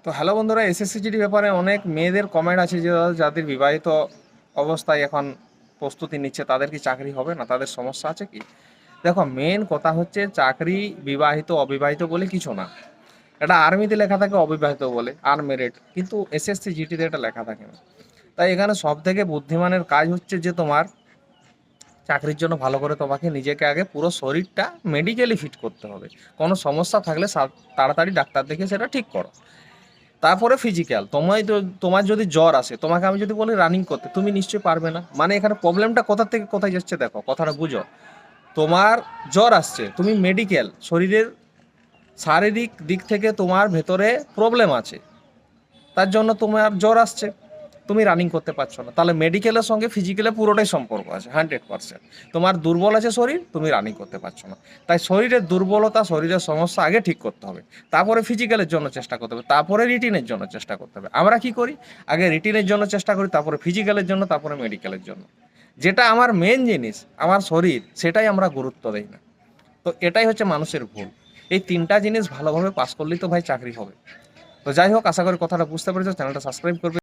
তো হ্যালো বন্ধুরা, SSC GD ব্যাপারে অনেক মেয়েদের কমেন্ট আছে যে যাদের বিবাহিত অবস্থায় এখন প্রস্তুতি নিচ্ছে তাদের কি চাকরি হবে না, তাদের সমস্যা আছে কি? দেখো, মেন কথা হচ্ছে চাকরি বিবাহিত অবিবাহিত বলে কিছু না। এটা আর্মিতে লেখা থাকে অবিবাহিত বলে, আনমেরিড, কিন্তু এসএসসি জিডিতে এটা লেখা থাকে না। তাই এখানে সব থেকে বুদ্ধিমানের কাজ হচ্ছে যে তোমার চাকরির জন্য ভালো করে তোমাকে নিজেকে আগে পুরো শরীরটা মেডিকেলি ফিট করতে হবে। কোনো সমস্যা থাকলে তাড়াতাড়ি ডাক্তার দেখে সেটা ঠিক করো। তারপরে ফিজিক্যাল, তোমার যদি জ্বর আসে, তোমাকে আমি যদি বলি রানিং করতে, তুমি নিশ্চয়ই পারবে না। মানে এখানে প্রবলেমটা কোথা থেকে কোথায় যাচ্ছে দেখো, কথাটা বুঝো। তোমার জ্বর আসছে, তুমি মেডিকেল, শরীরের শারীরিক দিক থেকে তোমার ভেতরে প্রবলেম আছে, তার জন্য তোমার জ্বর আসছে, তুমি রানিং করতে পারছো না। তাহলে মেডিকেলের সঙ্গে ফিজিক্যালের পুরোটাই সম্পর্ক আছে, 100%। তোমার দুর্বল আছে শরীর, তুমি রানিং করতে পারছো না। তাই শরীরের দুর্বলতা, শরীরের সমস্যা আগে ঠিক করতে হবে, তারপরে ফিজিক্যালের জন্য চেষ্টা করতে হবে, তারপরে রিটিনের জন্য চেষ্টা করতে হবে। আমরা কি করি, আগে রিটিনের জন্য চেষ্টা করি, তারপরে ফিজিক্যালের জন্য, তারপরে মেডিকেলের জন্য। যেটা আমার মেন জিনিস, আমার শরীর, সেটাই আমরা গুরুত্ব দিই না। তো এটাই হচ্ছে মানুষের ভুল। এই তিনটা জিনিস ভালোভাবে পাস করলেই তো ভাই চাকরি হবে। তো যাই হোক, আশা করি কথাটা বুঝতে পেরেছো। চ্যানেলটা সাবস্ক্রাইব করবে।